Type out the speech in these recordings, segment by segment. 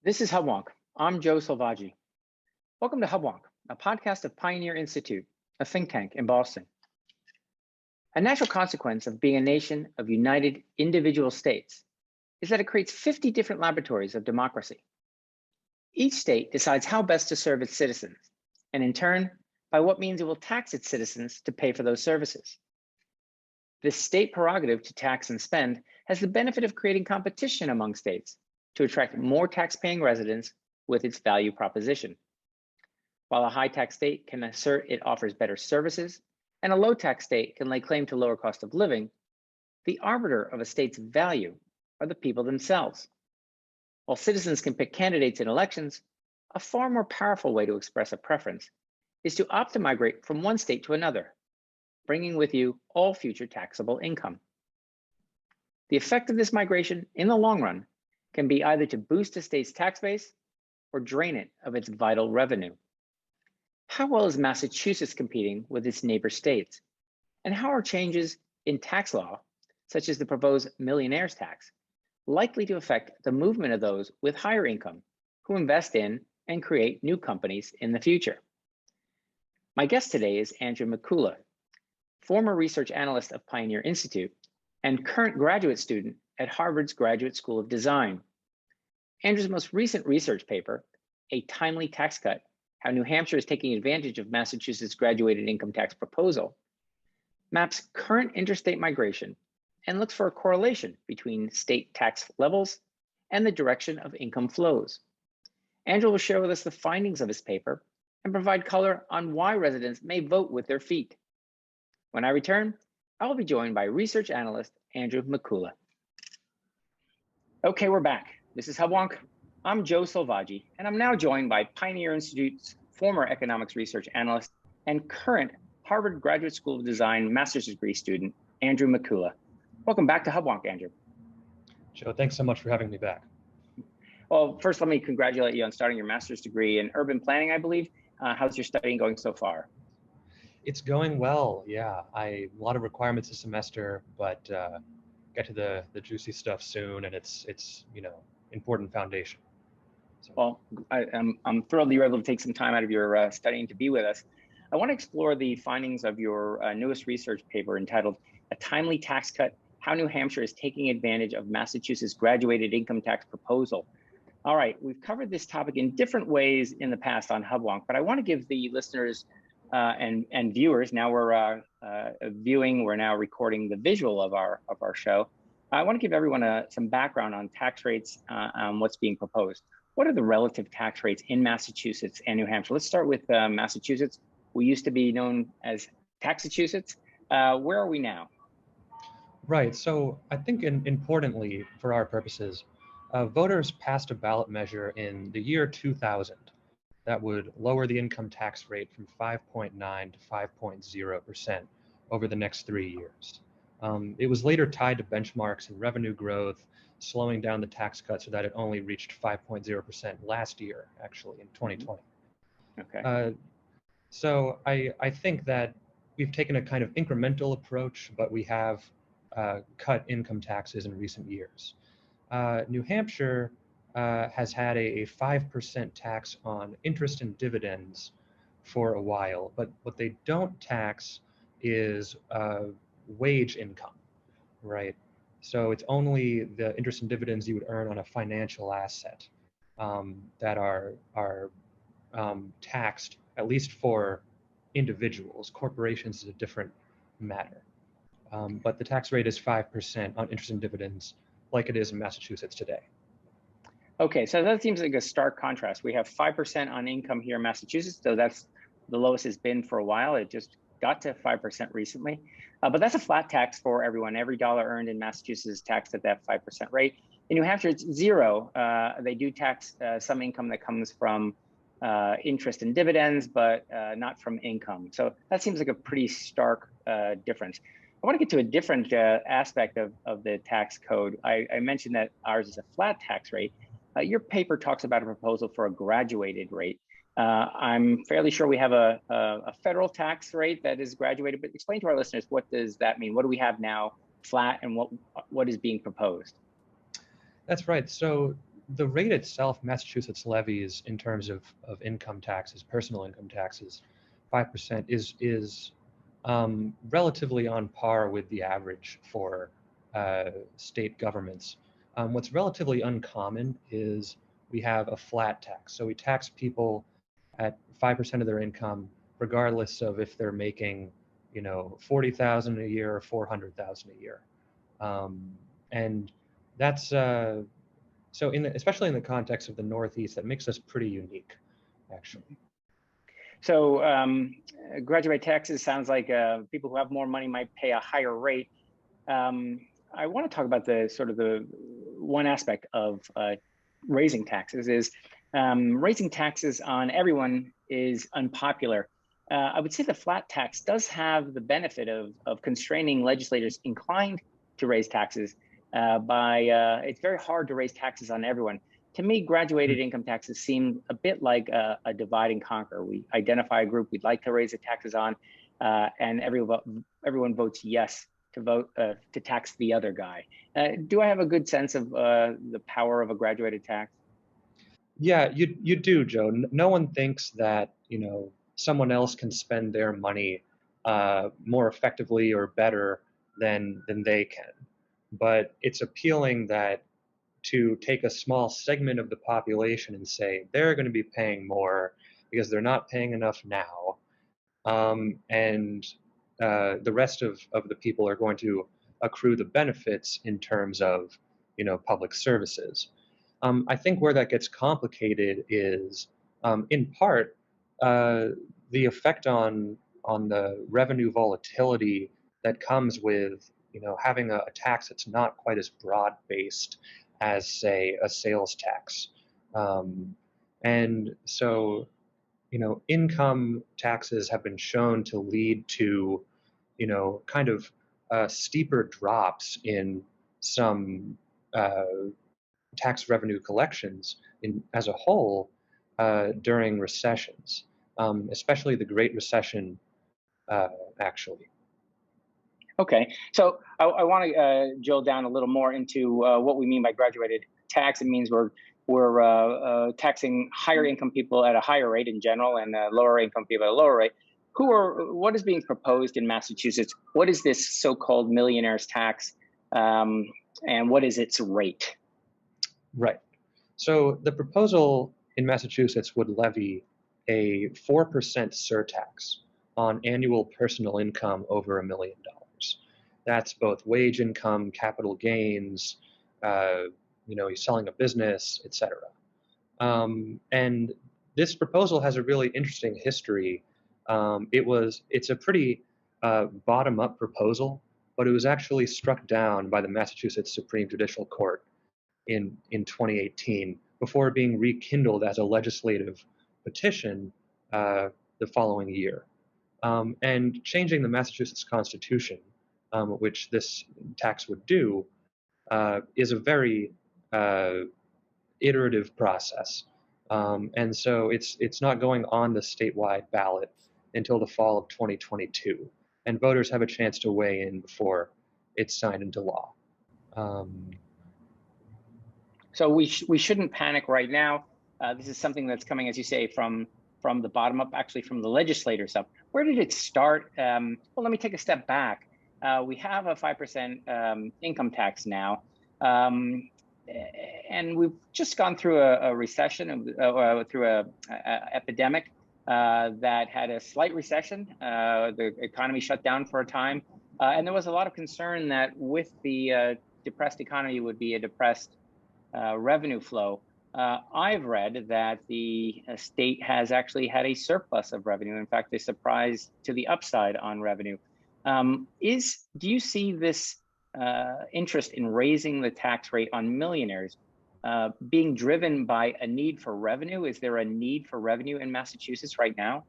This is Hubwonk. I'm Joe Selvaggi. Welcome to Hubwonk, a podcast of Pioneer Institute, a think tank in Boston. A natural consequence of being a nation of united individual states is that it creates 50 different laboratories of democracy. Each state decides how best to serve its citizens, and in turn, by what means it will tax its citizens to pay for those services. This state prerogative to tax and spend has the benefit of creating competition among states to attract more tax-paying residents with its value proposition. While a high-tax state can assert it offers better services, and a low-tax state can lay claim to lower cost of living, the arbiter of a state's value are the people themselves. While citizens can pick candidates in elections, a far more powerful way to express a preference is to opt to migrate from one state to another, bringing with you all future taxable income. The effect of this migration in the long run can be either to boost a state's tax base or drain it of its vital revenue. How well is Massachusetts competing with its neighbor states? And how are changes in tax law, such as the proposed Millionaires Tax, likely to affect the movement of those with higher income who invest in and create new companies in the future? My guest today is Andrew Mikula, former research analyst of Pioneer Institute and current graduate student at Harvard's Graduate School of Design. Andrew's most recent research paper, A Timely Tax Cut, How New Hampshire is Taking Advantage of Massachusetts' Graduated Income Tax Proposal, maps current interstate migration and looks for a correlation between state tax levels and the direction of income flows. Andrew will share with us the findings of his paper and provide color on why residents may vote with their feet. When I return, I will be joined by research analyst Andrew Mikula. Okay, we're back. This is Hubwonk. I'm Joe Selvaggi, and I'm now joined by Pioneer Institute's former economics research analyst and current Harvard Graduate School of Design master's degree student, Andrew Mikula. Welcome back to Hubwonk, Andrew. Joe, thanks so much for having me back. Well, first, let me congratulate you on starting your master's degree in urban planning, I believe. How's your studying going so far? It's going well, yeah. A lot of requirements this semester, but get to the juicy stuff soon, and it's important foundation. So. Well, I'm thrilled that you were able to take some time out of your studying to be with us. I want to explore the findings of your newest research paper entitled A Timely Tax Cut, How New Hampshire is Taking Advantage of Massachusetts' Graduated Income Tax Proposal. All right, we've covered this topic in different ways in the past on Hubwonk, but I want to give the listeners and viewers, now we're viewing, we're now recording the visual of our show. I want to give everyone some background on tax rates, on what's being proposed. What are the relative tax rates in Massachusetts and New Hampshire? Let's start with Massachusetts. We used to be known as Taxachusetts. Where are we now? Right, so I think importantly for our purposes, voters passed a ballot measure in the year 2000 that would lower the income tax rate from 5.9 to 5.0% over the next 3 years. It was later tied to benchmarks and revenue growth, slowing down the tax cut so that it only reached 5.0% last year, actually, in 2020. Okay. So I think that we've taken a kind of incremental approach, but we have cut income taxes in recent years. New Hampshire has had a 5% tax on interest and dividends for a while, but what they don't tax is wage income, right? So it's only the interest and dividends you would earn on a financial asset that are taxed, at least for individuals. Corporations is a different matter. But the tax rate is 5% on interest and dividends, like it is in Massachusetts today. Okay, so that seems like a stark contrast. We have 5% on income here in Massachusetts, so that's the lowest it's been for a while. It just got to 5% recently, but that's a flat tax for everyone. Every dollar earned in Massachusetts is taxed at that 5% rate. In New Hampshire, it's zero. They do tax some income that comes from interest and dividends, but not from income. So that seems like a pretty stark difference. I want to get to a different aspect of the tax code. I mentioned that ours is a flat tax rate. Your paper talks about a proposal for a graduated rate. I'm fairly sure we have a federal tax rate that is graduated, but explain to our listeners, what does that mean? What do we have now, flat, and what is being proposed? That's right. So the rate itself, Massachusetts levies in terms of income taxes, personal income taxes, 5% is relatively on par with the average for state governments. What's relatively uncommon is we have a flat tax. So we tax people at 5% of their income, regardless of if they're making, 40,000 a year or 400,000 a year. And that's so especially in the context of the Northeast, that makes us pretty unique, actually. So graduate taxes sounds like people who have more money might pay a higher rate. I want to talk about the one aspect of raising taxes is raising taxes on everyone is unpopular. I would say the flat tax does have the benefit of constraining legislators inclined to raise taxes it's very hard to raise taxes on everyone. To me, graduated income taxes seem a bit like a divide and conquer. We identify a group we'd like to raise the taxes on, and everyone votes yes to tax the other guy. Do I have a good sense of the power of a graduated tax? Yeah, you do, Joe. No one thinks that, someone else can spend their money more effectively or better than they can. But it's appealing that to take a small segment of the population and say they're going to be paying more because they're not paying enough now, and the rest of the people are going to accrue the benefits in terms of, public services. I think where that gets complicated is, in part, the effect on the revenue volatility that comes with, having a tax that's not quite as broad based as, say, a sales tax. And so, income taxes have been shown to lead to, kind of steeper drops in some tax revenue collections as a whole during recessions, especially the Great Recession, actually. Okay, so I want to drill down a little more into what we mean by graduated tax. It means we're taxing higher income people at a higher rate in general, and lower income people at a lower rate. What is being proposed in Massachusetts? What is this so-called millionaires tax, and what is its rate? Right. So the proposal in Massachusetts would levy a 4% surtax on annual personal income over $1 million. That's both wage income, capital gains, you're selling a business, etc. And this proposal has a really interesting history. It's a pretty bottom-up proposal, but it was actually struck down by the Massachusetts Supreme Judicial Court in 2018 before being rekindled as a legislative petition the following year. And changing the Massachusetts Constitution, which this tax would do, is a very iterative process. And so it's not going on the statewide ballot until the fall of 2022. And voters have a chance to weigh in before it's signed into law. So we shouldn't panic right now. This is something that's coming, as you say, from the bottom up, actually from the legislators up. Where did it start? Well, let me take a step back. We have a 5% income tax now, and we've just gone through a recession, through an epidemic that had a slight recession. The economy shut down for a time, and there was a lot of concern that with the depressed economy would be a depressed revenue flow. I've read that the state has actually had a surplus of revenue. In fact, a surprise to the upside on revenue. Do you see this interest in raising the tax rate on millionaires being driven by a need for revenue? Is there a need for revenue in Massachusetts right now?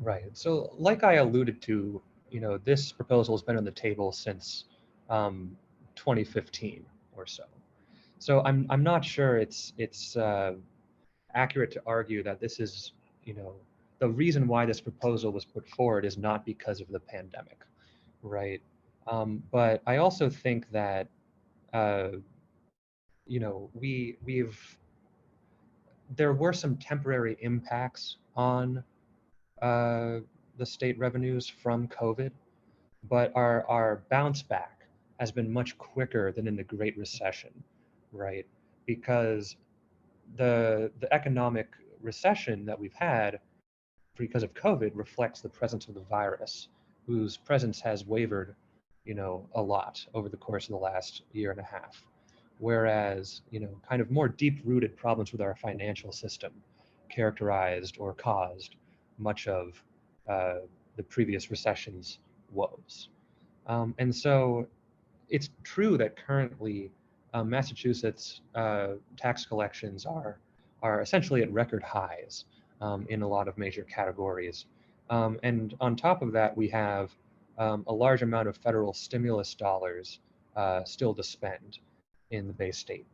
Right. So, like I alluded to, this proposal has been on the table since 2015 or so. So I'm not sure it's accurate to argue that this is, the reason why this proposal was put forward is not because of the pandemic, right? But I also think that there were some temporary impacts on the state revenues from COVID, but our bounce back has been much quicker than in the Great Recession, right? Because the economic recession that we've had because of COVID reflects the presence of the virus, whose presence has wavered, a lot over the course of the last year and a half. Whereas, kind of more deep-rooted problems with our financial system characterized or caused much of the previous recession's woes. And so it's true that currently Massachusetts tax collections are essentially at record highs in a lot of major categories. And on top of that, we have a large amount of federal stimulus dollars still to spend in the Bay State.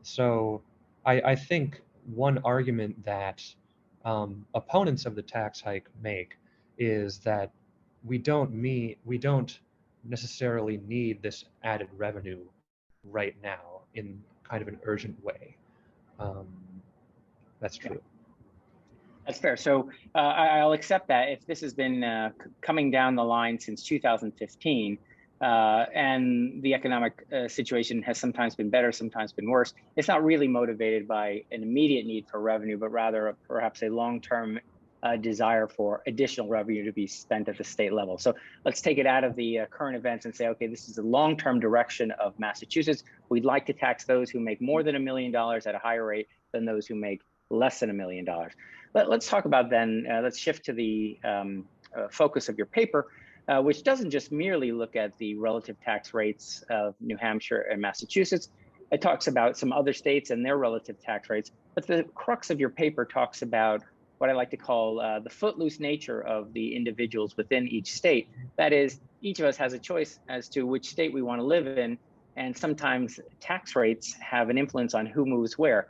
So I think one argument that opponents of the tax hike make is that we don't necessarily need this added revenue right now in kind of an urgent way. That's true. That's fair. So I'll accept that if this has been coming down the line since 2015, and the economic situation has sometimes been better, sometimes been worse, it's not really motivated by an immediate need for revenue, but rather perhaps a long-term desire for additional revenue to be spent at the state level. So let's take it out of the current events and say, okay, this is the long-term direction of Massachusetts. We'd like to tax those who make more than $1 million at a higher rate than those who make less than $1 million. Let's talk about then, let's shift to the focus of your paper, which doesn't just merely look at the relative tax rates of New Hampshire and Massachusetts. It talks about some other states and their relative tax rates, but the crux of your paper talks about what I like to call the footloose nature of the individuals within each state. That is, each of us has a choice as to which state we want to live in, and sometimes tax rates have an influence on who moves where.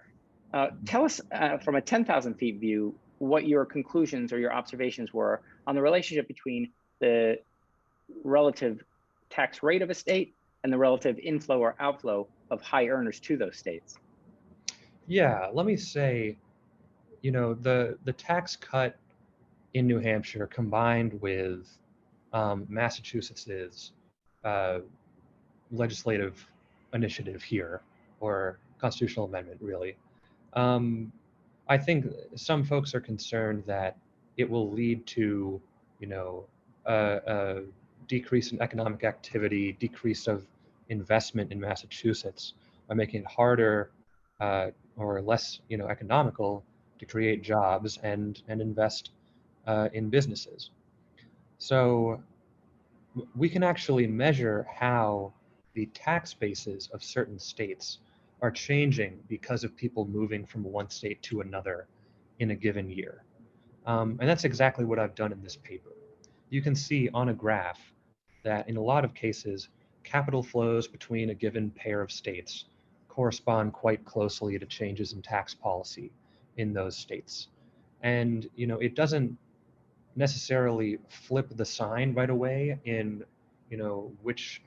Tell us from a 10,000 feet view what your conclusions or your observations were on the relationship between the relative tax rate of a state and the relative inflow or outflow of high earners to those states. Yeah, let me say, the tax cut in New Hampshire combined with Massachusetts's legislative initiative here, or constitutional amendment, really. I think some folks are concerned that it will lead to, a decrease in economic activity, decrease of investment in Massachusetts by making it harder or less, economical to create jobs and invest in businesses. So we can actually measure how the tax bases of certain states are changing because of people moving from one state to another in a given year. And that's exactly what I've done in this paper. You can see on a graph that in a lot of cases, capital flows between a given pair of states correspond quite closely to changes in tax policy in those states. And, it doesn't necessarily flip the sign right away in, which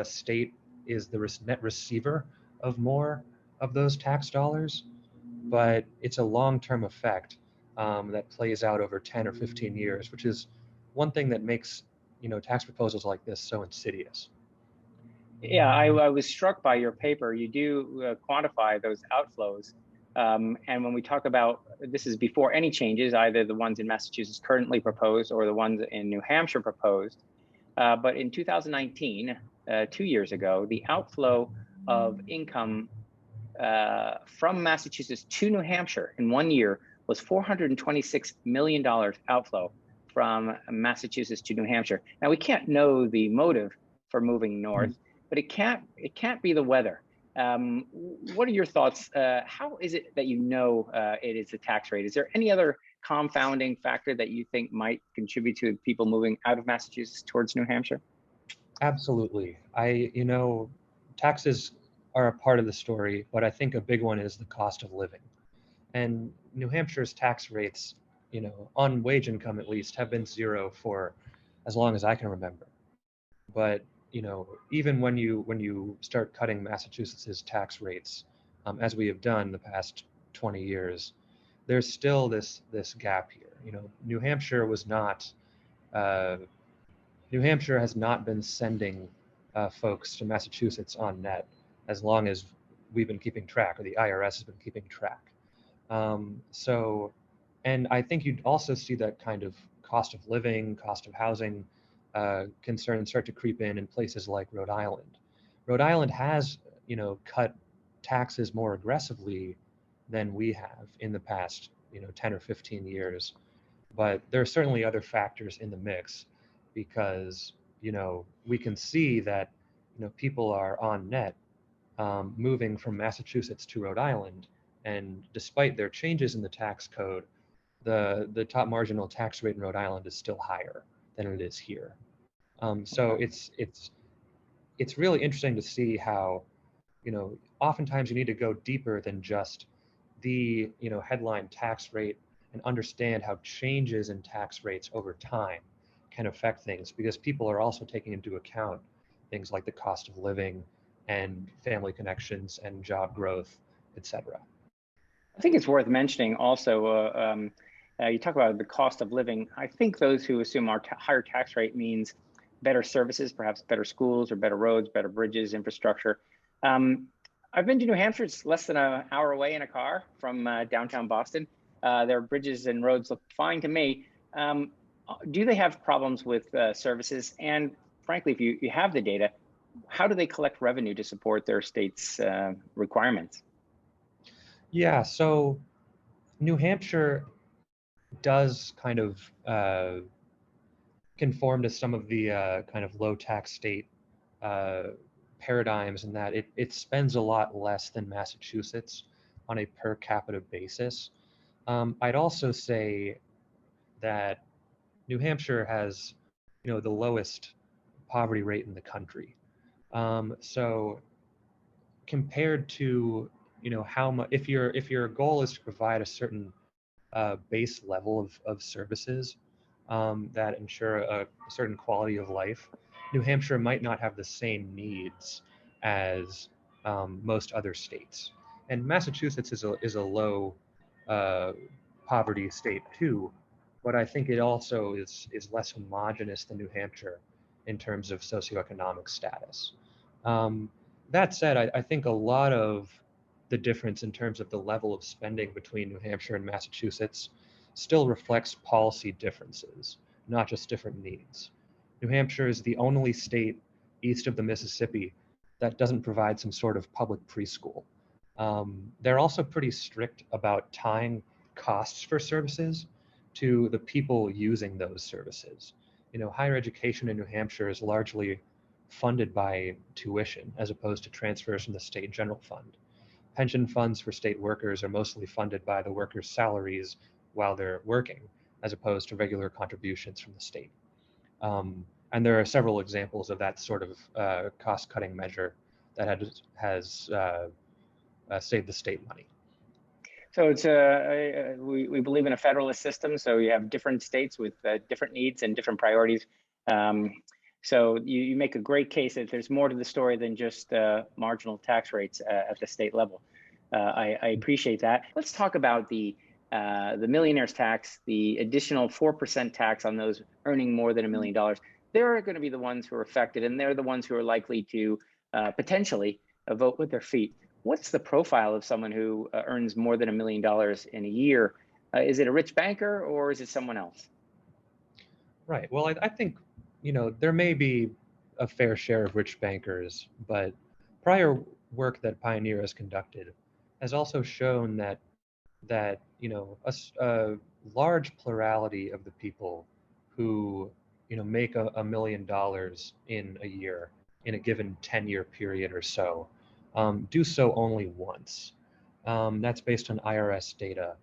state is the net receiver of more of those tax dollars, but it's a long-term effect that plays out over 10 or 15 years, which is one thing that makes, tax proposals like this so insidious. Yeah, I was struck by your paper. You do quantify those outflows. And when we talk about, this is before any changes, either the ones in Massachusetts currently proposed or the ones in New Hampshire proposed. But in 2019, 2 years ago, the outflow of income from Massachusetts to New Hampshire in 1 year was $426 million outflow from Massachusetts to New Hampshire. Now, we can't know the motive for moving north, but it can't be the weather. What are your thoughts? How is it that it is the tax rate? Is there any other confounding factor that you think might contribute to people moving out of Massachusetts towards New Hampshire? Absolutely. Taxes are a part of the story, but I think a big one is the cost of living. And New Hampshire's tax rates, on wage income at least, have been zero for as long as I can remember. But even when you start cutting Massachusetts's tax rates, as we have done the past 20 years, there's still this gap here. New Hampshire was not. New Hampshire has not been sending folks to Massachusetts on net as long as we've been keeping track, or the IRS has been keeping track. And I think you'd also see that kind of cost of living, cost of housing concerns start to creep in places like Rhode Island. Rhode Island has, cut taxes more aggressively than we have in the past, 10 or 15 years. But there are certainly other factors in the mix because, we can see that, people are on net moving from Massachusetts to Rhode Island. And despite their changes in the tax code, the top marginal tax rate in Rhode Island is still higher than it is here. So it's really interesting to see how, oftentimes you need to go deeper than just the, headline tax rate and understand how changes in tax rates over time can affect things, because people are also taking into account things like the cost of living and family connections and job growth, etc. I think it's worth mentioning also, you talk about the cost of living. I think those who assume our higher tax rate means better services, perhaps better schools or better roads, better bridges, infrastructure. I've been to New Hampshire. It's less than an hour away in a car from downtown Boston. Their bridges and roads look fine to me. Do they have problems with services? And frankly, if you have the data, how do they collect revenue to support their state's requirements? Yeah, so New Hampshire does kind of conform to some of the kind of low tax state paradigms in that it spends a lot less than Massachusetts on a per capita basis. I'd also say that New Hampshire has, the lowest poverty rate in the country. So compared to, how much, if your goal is to provide a certain base level of services that ensure a certain quality of life, New Hampshire might not have the same needs as most other states. And Massachusetts is a low poverty state too, but I think it also is less homogenous than New Hampshire in terms of socioeconomic status. That said, I think a lot of the difference in terms of the level of spending between New Hampshire and Massachusetts still reflects policy differences, not just different needs. New Hampshire is the only state east of the Mississippi that doesn't provide some sort of public preschool. They're also pretty strict about tying costs for services to the people using those services. Higher education in New Hampshire is largely funded by tuition as opposed to transfers from the state general fund. Pension funds for state workers are mostly funded by the workers' salaries while they're working, as opposed to regular contributions from the state. And there are several examples of that sort of cost-cutting measure that has saved the state money. So it's we believe in a federalist system. So you have different states with different needs and different priorities. So you make a great case that there's more to the story than just marginal tax rates at the state level. I appreciate that. Let's talk about the millionaires tax, the additional 4% tax on those earning more than $1 million. They're going to be the ones who are affected, and they're the ones who are likely to potentially vote with their feet. What's the profile of someone who earns more than $1 million in a year? Is it a rich banker or is it someone else? Right. Well, I think, there may be a fair share of rich bankers, but prior work that Pioneer has conducted has also shown that a large plurality of the people who make $1 million in a year in a given 10-year period or so do so only once. That's based on IRS data,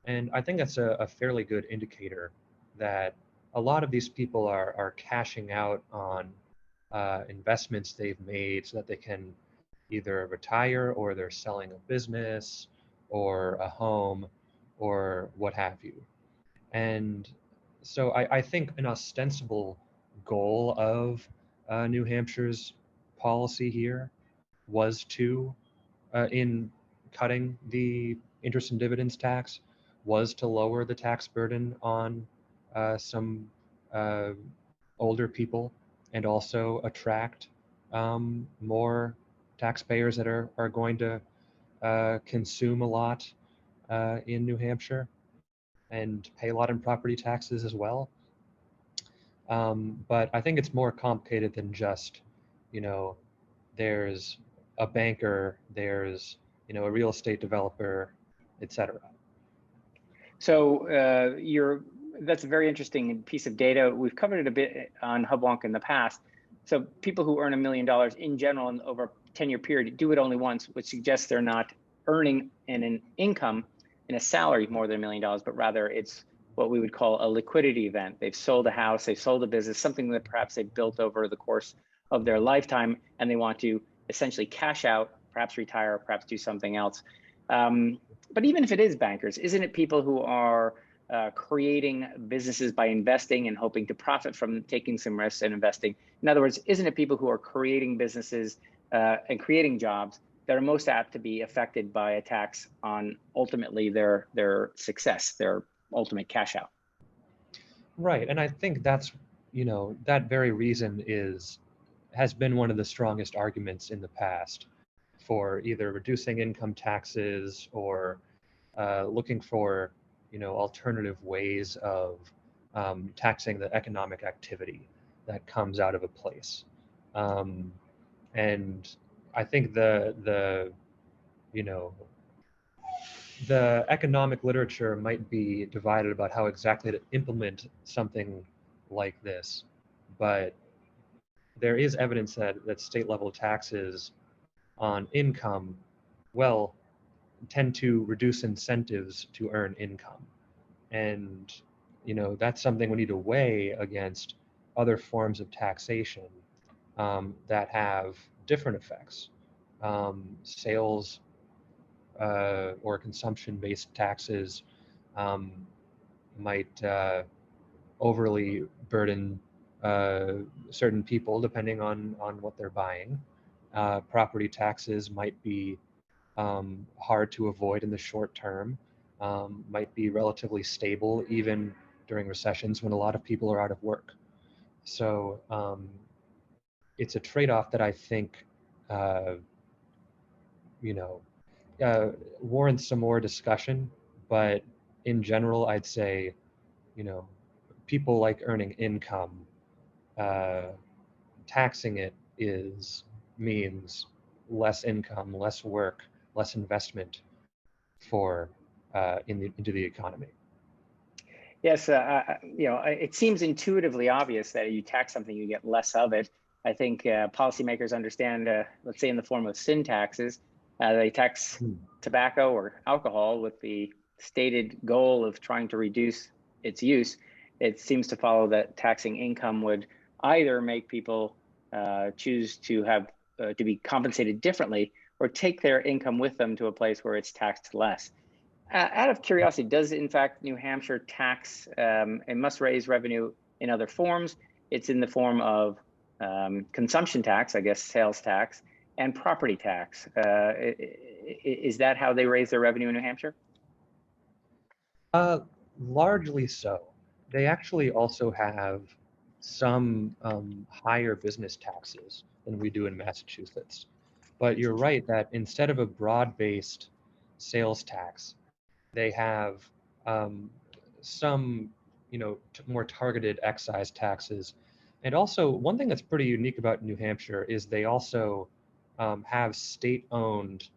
and I think that's a fairly good indicator that a lot of these people are cashing out on investments they've made so that they can either retire, or they're selling a business or a home or what have you. And so I think an ostensible goal of New Hampshire's policy here was to, in cutting the interest and dividends tax, was to lower the tax burden on some older people and also attract more taxpayers that are going to consume a lot in New Hampshire and pay a lot in property taxes as well. But I think it's more complicated than just, you know, there's a banker, there's, you know, a real estate developer, etc. So that's a very interesting piece of data. We've covered it a bit on Hubwonk in the past. So people who earn $1 million in general and over a 10-year period do it only once, which suggests they're not earning in an income in a salary more than $1 million, but rather it's what we would call a liquidity event. They've sold a house, they've sold a business, something that perhaps they've built over the course of their lifetime, and they want to essentially cash out, perhaps retire, perhaps do something else. But even if it is bankers, isn't it people who are creating businesses by investing and hoping to profit from taking some risks and investing? In other words, isn't it people who are creating businesses and creating jobs that are most apt to be affected by a tax on ultimately their success, their ultimate cash out? Right, and I think that's, you know, that very reason has been one of the strongest arguments in the past for either reducing income taxes or looking for, you know, alternative ways of taxing the economic activity that comes out of a place. And I think you know, the economic literature might be divided about how exactly to implement something like this, but there is evidence that state level taxes on income, well, tend to reduce incentives to earn income. And, you know, that's something we need to weigh against other forms of taxation that have different effects. Sales or consumption-based taxes might overly burden certain people depending on what they're buying. Property taxes might be hard to avoid in the short term, might be relatively stable even during recessions when a lot of people are out of work. So it's a trade-off that I think, you know, warrants some more discussion. But in general, I'd say, you know, people like earning income, taxing it means less income, less work, less investment for into the economy. Yes, you know, it seems intuitively obvious that you tax something, you get less of it. I think policymakers understand, let's say in the form of sin taxes, they tax tobacco or alcohol with the stated goal of trying to reduce its use. It seems to follow that taxing income would either make people choose to have to be compensated differently or take their income with them to a place where it's taxed less. Out of curiosity, does in fact New Hampshire tax and must raise revenue in other forms? It's in the form of consumption tax, I guess, sales tax, and property tax. Is that how they raise their revenue in New Hampshire? Largely so. They actually also have some higher business taxes than we do in Massachusetts. But you're right that instead of a broad-based sales tax, they have some, you know, more targeted excise taxes. And also, one thing that's pretty unique about New Hampshire is they also have state-owned,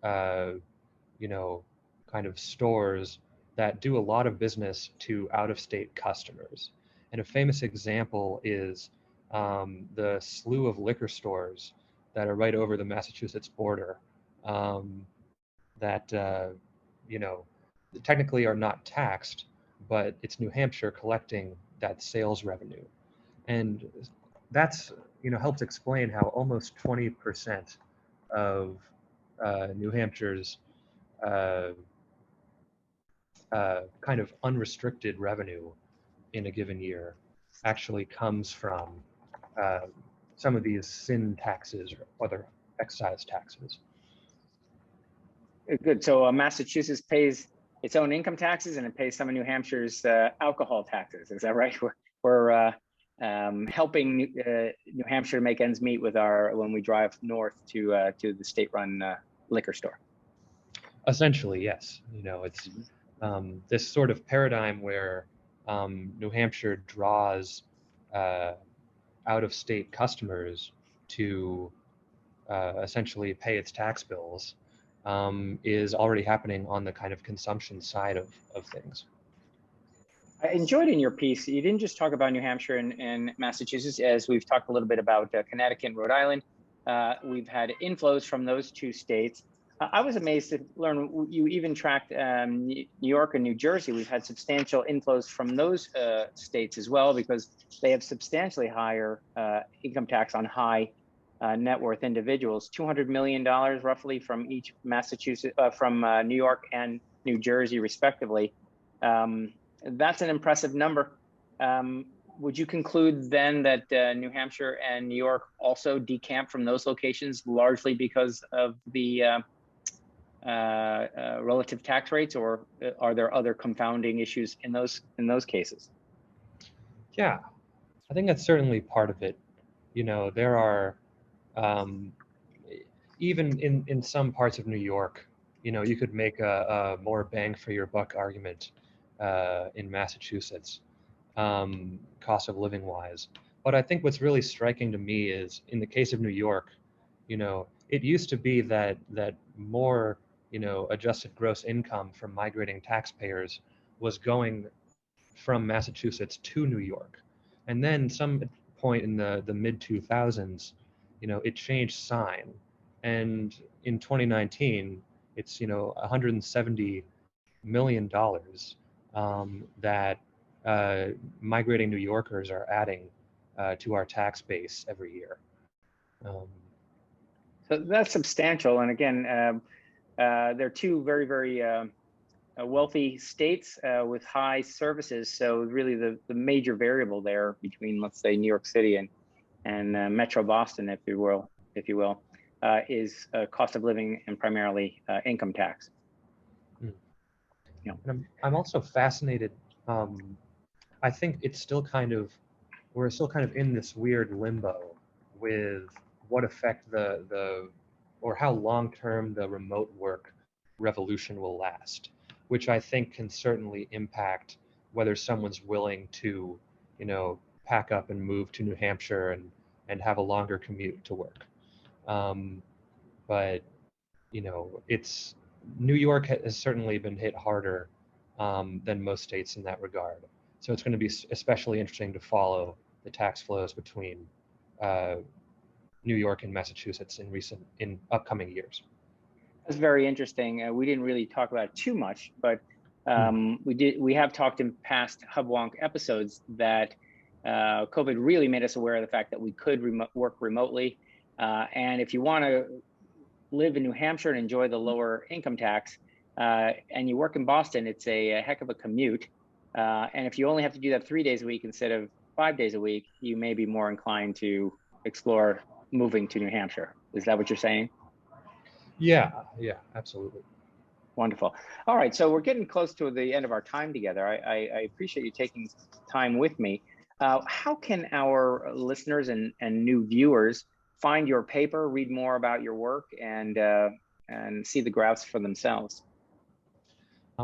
you know, kind of stores that do a lot of business to out-of-state customers. And a famous example is the slew of liquor stores that are right over the Massachusetts border that, you know, technically are not taxed, but it's New Hampshire collecting that sales revenue. And that's, you know, helps explain how almost 20% of New Hampshire's kind of unrestricted revenue in a given year actually comes from some of these sin taxes or other excise taxes. Good. So Massachusetts pays its own income taxes, and it pays some of New Hampshire's alcohol taxes. Is that right? We're helping New Hampshire make ends meet with when we drive north to the state-run liquor store. Essentially, yes. You know, it's this sort of paradigm where New Hampshire draws out-of-state customers to essentially pay its tax bills is already happening on the kind of consumption side of things. I enjoyed in your piece, you didn't just talk about New Hampshire and Massachusetts, as we've talked a little bit about Connecticut and Rhode Island. We've had inflows from those two states. I was amazed to learn you even tracked New York and New Jersey. We've had substantial inflows from those states as well, because they have substantially higher income tax on high net worth individuals. $200 million roughly from each Massachusetts, from New York and New Jersey, respectively. That's an impressive number. Would you conclude then that New Hampshire and New York also decamp from those locations largely because of the relative tax rates, or are there other confounding issues in those cases? Yeah, I think that's certainly part of it. You know, there are even in some parts of New York, you know, you could make a more bang for your buck argument in Massachusetts, cost of living wise. But I think what's really striking to me is in the case of New York, you know, it used to be that more, you know, adjusted gross income from migrating taxpayers was going from Massachusetts to New York. And then some point in the mid 2000s, you know, it changed sign. And in 2019, it's, you know, $170 million that migrating New Yorkers are adding to our tax base every year. So that's substantial. And again, they're two very, very wealthy states with high services. So really the major variable there between, let's say, New York City and Metro Boston, if you will, is cost of living and primarily income tax. You know, and I'm also fascinated. I think it's still we're still kind of in this weird limbo with what effect or how long-term the remote work revolution will last, which I think can certainly impact whether someone's willing to, you know, pack up and move to New Hampshire and have a longer commute to work. But, you know, New York has certainly been hit harder than most states in that regard. So it's going to be especially interesting to follow the tax flows between New York and Massachusetts in upcoming years. That's very interesting. We didn't really talk about it too much, but we have talked in past Hubwonk episodes that COVID really made us aware of the fact that we could work remotely. And if you want to live in New Hampshire and enjoy the lower income tax, and you work in Boston, it's a heck of a commute. And if you only have to do that 3 days a week instead of 5 days a week, you may be more inclined to explore moving to New Hampshire. Is that what you're saying? Yeah, absolutely. Wonderful. All right, so we're getting close to the end of our time together. I appreciate you taking time with me. How can our listeners and new viewers find your paper, read more about your work, and see the graphs for themselves?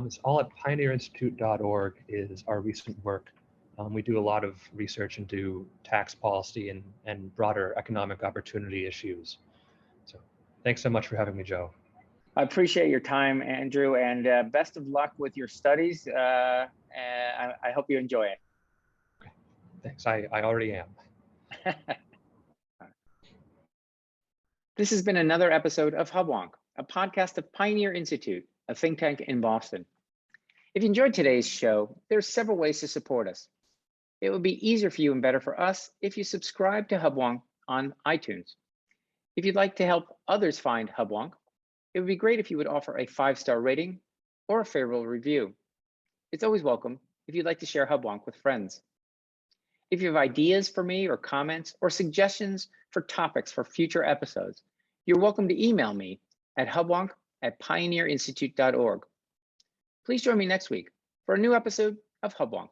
It's all at pioneerinstitute.org is our recent work. We do a lot of research into tax policy and broader economic opportunity issues. So thanks so much for having me, Joe. I appreciate your time, Andrew, and best of luck with your studies. I hope you enjoy it. Okay. Thanks, I already am. This has been another episode of Hubwonk, a podcast of Pioneer Institute, a think tank in Boston. If you enjoyed today's show, there's several ways to support us. It would be easier for you and better for us if you subscribe to Hubwonk on iTunes. If you'd like to help others find Hubwonk, it would be great if you would offer a 5-star rating or a favorable review. It's always welcome if you'd like to share Hubwonk with friends. If you have ideas for me or comments or suggestions for topics for future episodes, you're welcome to email me at hubwonk@pioneerinstitute.org. Please join me next week for a new episode of Hubwonk.